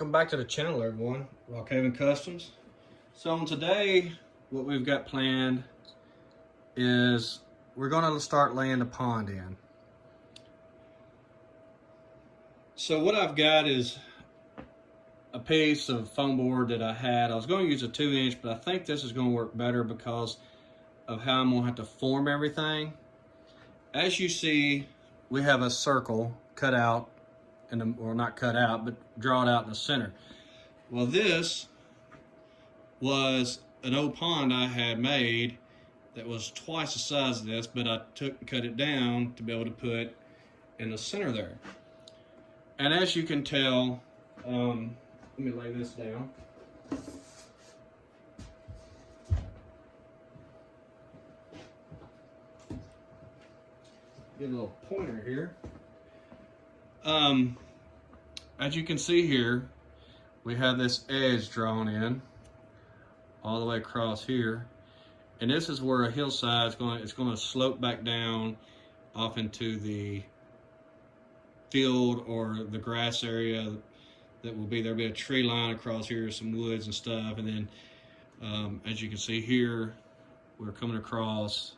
Welcome back to the channel, everyone. Rockhaven Customs. So today, what we've got planned is we're going to start laying the pond in. So what I've got is a piece of foam board that I had. I was going to use a 2-inch, but I think this is going to work better because of how I'm going to have to form everything. As you see, we have a circle cut out, or not cut out, but drawn out in the center. Well, this was an old pond I had made that was twice the size of this, but I took and cut it down to be able to put in the center there. And as you can tell, let me lay this down. Get a little pointer here. As you can see here, we have this edge drawn in all the way across here, and this is where a hillside is going to slope back down off into the field or the grass area that will be. There'll be a tree line across here, some woods and stuff, and then as you can see here, we're coming across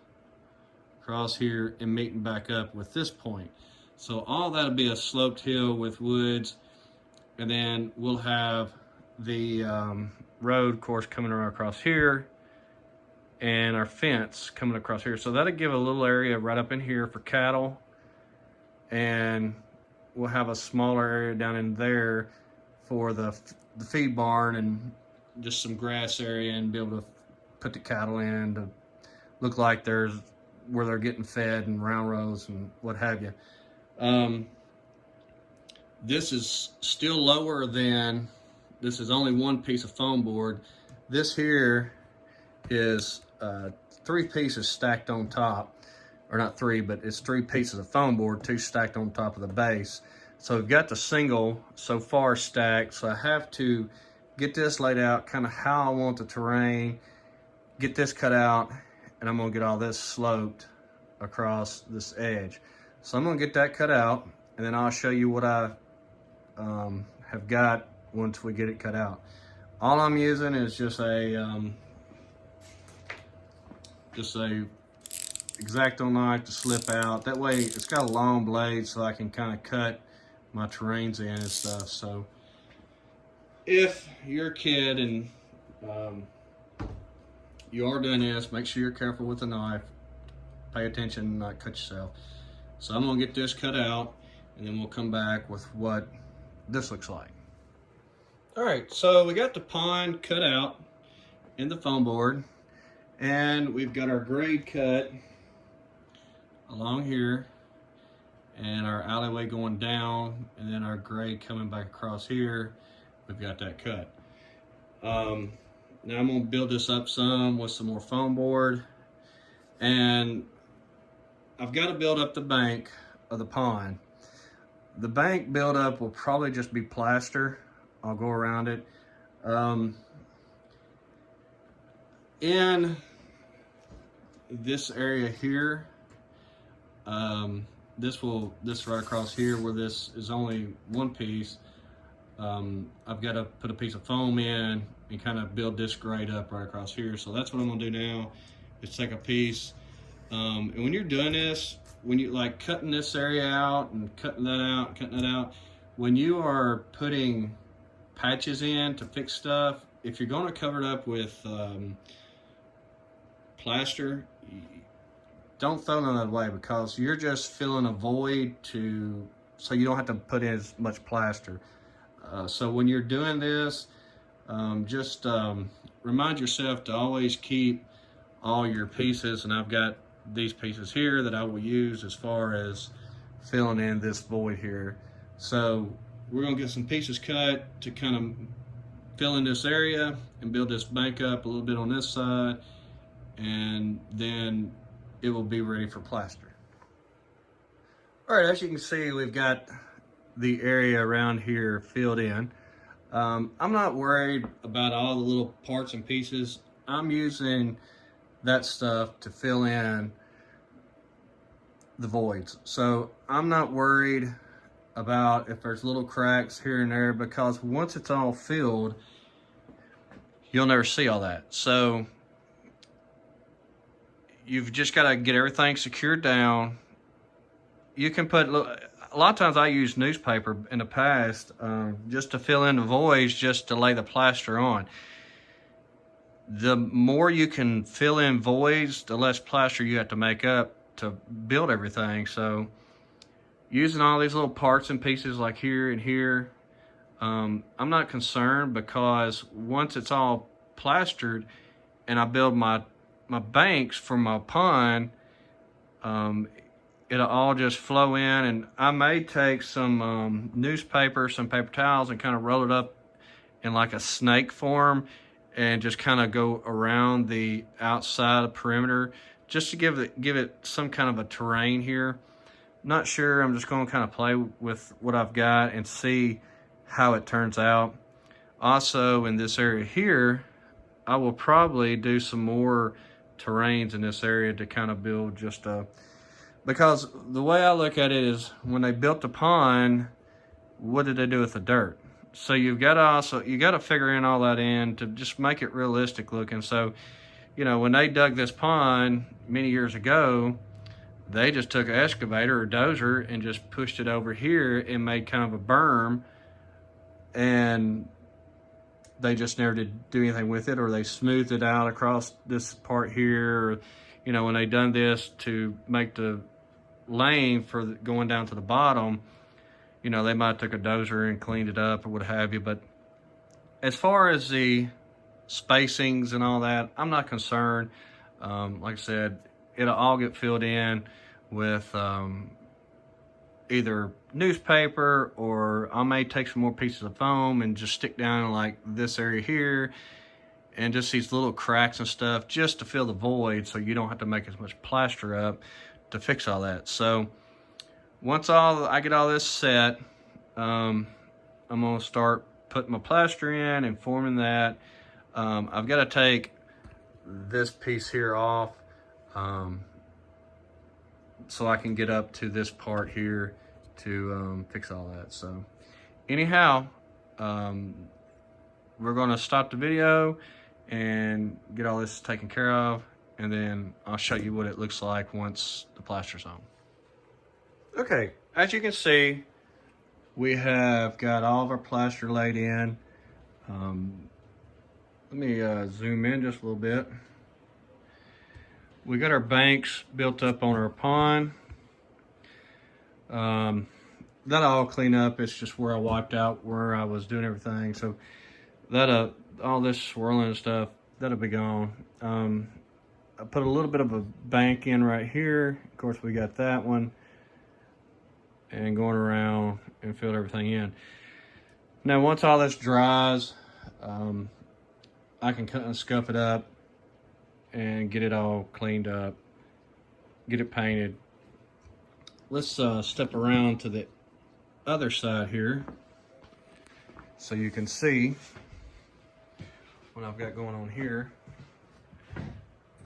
here and meeting back up with this point. So all that'll be a sloped hill with woods, and then we'll have the road course coming around across here and our fence coming across here. So that'll give a little area right up in here for cattle, and we'll have a smaller area down in there for the feed barn and just some grass area, and be able to put the cattle in to look like there's where they're getting fed and round rows and what have you. This is still lower than, this is only one piece of foam board. This here is 3 pieces stacked on top, or not 3, but it's 3 pieces of foam board, 2 stacked on top of the base. So we've got the single so far stacked, so I have to get this laid out kind of how I want the terrain, get this cut out, and I'm gonna get all this sloped across this edge. So I'm gonna get that cut out, and then I'll show you what I have got once we get it cut out. All I'm using is just a X-Acto knife to slip out. That way it's got a long blade so I can kind of cut my terrains in and stuff. So if you're a kid and you are doing this, make sure you're careful with the knife. Pay attention and not cut yourself. So I'm gonna get this cut out, and then we'll come back with what this looks like. All right, so we got the pond cut out in the foam board, and we've got our grade cut along here, and our alleyway going down, and then our grade coming back across here. We've got that cut. Now I'm gonna build this up some with some more foam board, and I've got to build up the bank of the pond. The bank build up will probably just be plaster. I'll go around it. In this area here, this right across here where this is only one piece, I've got to put a piece of foam in and kind of build this grade up right across here. So that's what I'm gonna do now, is take a piece. And when you're doing this, when you like cutting this area out and cutting that out, cutting that out, when you are putting patches in to fix stuff, if you're going to cover it up with plaster, don't throw none of that away, because you're just filling a void so you don't have to put in as much plaster. So when you're doing this, just remind yourself to always keep all your pieces, and I've got these pieces here that I will use as far as filling in this void here. So we're gonna get some pieces cut to kind of fill in this area and build this bank up a little bit on this side, and then it will be ready for plaster. All right, as you can see, we've got the area around here filled in. I'm not worried about all the little parts and pieces. I'm using that stuff to fill in the voids. So I'm not worried about if there's little cracks here and there, because once it's all filled, you'll never see all that. So you've just got to get everything secured down. You can put, a lot of times I use newspaper in the past just to fill in the voids, just to lay the plaster on. The more you can fill in voids, the less plaster you have to make up to build everything. So using all these little parts and pieces like here and here, I'm not concerned, because once it's all plastered and I build my banks for my pond, it'll all just flow in. And I may take some newspaper, some paper towels, and kind of roll it up in like a snake form, and just kind of go around the outside of perimeter, just to give it some kind of a terrain here. Not sure, I'm just going to kind of play with what I've got and see how it turns out. Also in this area here, I will probably do some more terrains in this area to kind of build just a, because the way I look at it is, when they built the pond, what did they do with the dirt? So you got to figure in all that in to just make it realistic looking. So, you know, when they dug this pond many years ago, they just took an excavator or dozer and just pushed it over here and made kind of a berm, and they just never did do anything with it, or they smoothed it out across this part here. Or, you know, when they done this to make the lane for going down to the bottom, you know, they might have took a dozer and cleaned it up or what have you. But as far as the spacings and all that, I'm not concerned. Like I said, it'll all get filled in with either newspaper, or I may take some more pieces of foam and just stick down like this area here, and just these little cracks and stuff, just to fill the void, so you don't have to make as much plaster up to fix all that. So once I get all this set, I'm gonna start putting my plaster in and forming that. I've got to take this piece here off so I can get up to this part here to fix all that. So anyhow, we're gonna stop the video and get all this taken care of, and then I'll show you what it looks like once the plaster's on. Okay, as you can see, we have got all of our plaster laid in. Let me zoom in just a little bit. We got our banks built up on our pond. That'll all clean up. It's just where I wiped out where I was doing everything. So that all this swirling and stuff, that'll be gone. I put a little bit of a bank in right here. Of course, we got that one, and going around and filled everything in. Now, once all this dries, I can cut and scuff it up and get it all cleaned up, get it painted. Let's step around to the other side here so you can see what I've got going on here.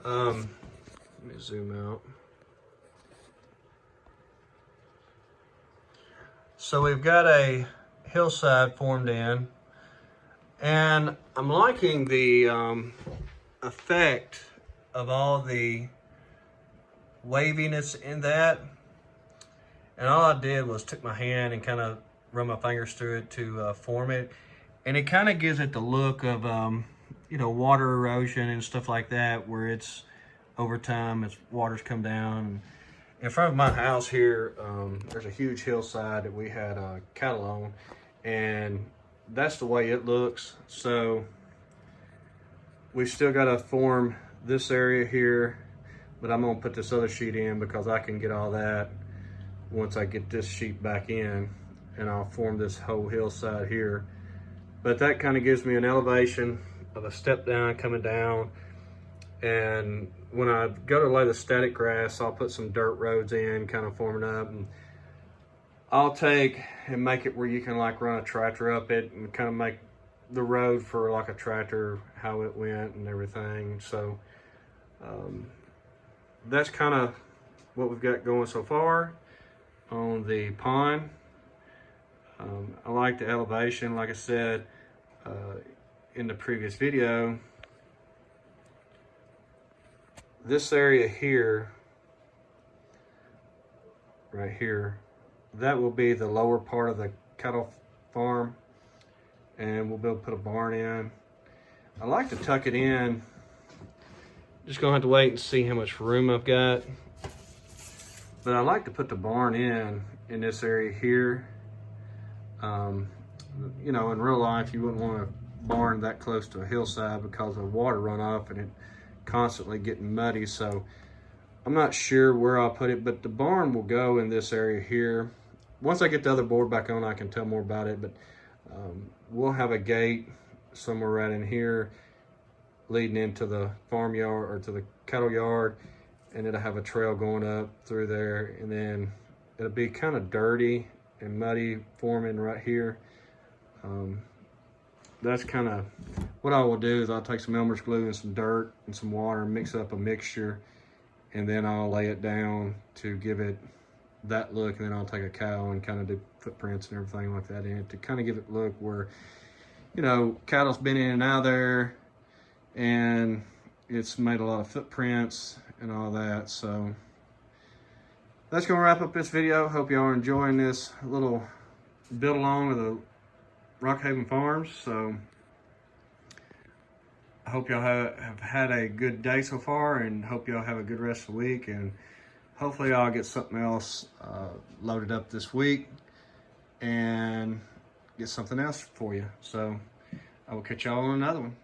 Let me zoom out. So we've got a hillside formed in, and I'm liking the effect of all the waviness in that. And all I did was took my hand and kind of run my fingers through it to form it, and it kind of gives it the look of you know, water erosion and stuff like that, where it's over time as water's come down. In front of my house here, there's a huge hillside that we had cattle on, and that's the way it looks. So we still got to form this area here, but I'm gonna put this other sheet in because I can get all that once I get this sheet back in, and I'll form this whole hillside here. But that kind of gives me an elevation of a step down coming down. And when I go to lay the static grass, I'll put some dirt roads in, kind of forming up, and I'll take and make it where you can like run a tractor up it and kind of make the road for like a tractor, how it went and everything. So that's kind of what we've got going so far on the pond. I like the elevation, like I said in the previous video. This area here, right here, that will be the lower part of the cattle farm, and we'll be able to put a barn in. I like to tuck it in. Just gonna have to wait and see how much room I've got. But I like to put the barn in this area here. You know, in real life, you wouldn't want a barn that close to a hillside because of water runoff and it constantly getting muddy. So I'm not sure where I'll put it, but the barn will go in this area here. Once I get the other board back on, I can tell more about it, but we'll have a gate somewhere right in here leading into the farmyard or to the cattle yard, and it'll have a trail going up through there, and then it'll be kind of dirty and muddy forming right here. That's kind of what I will do. Is I'll take some Elmer's glue and some dirt and some water and mix up a mixture, and then I'll lay it down to give it that look, and then I'll take a cow and kind of do footprints and everything like that in it to kind of give it look where, you know, cattle's been in and out of there and it's made a lot of footprints and all that. So that's gonna wrap up this video. Hope y'all are enjoying this little build along with the Rockhaven Farms. So I hope y'all have had a good day so far, and hope y'all have a good rest of the week, and hopefully I'll get something else loaded up this week and get something else for you. So I will catch y'all on another one.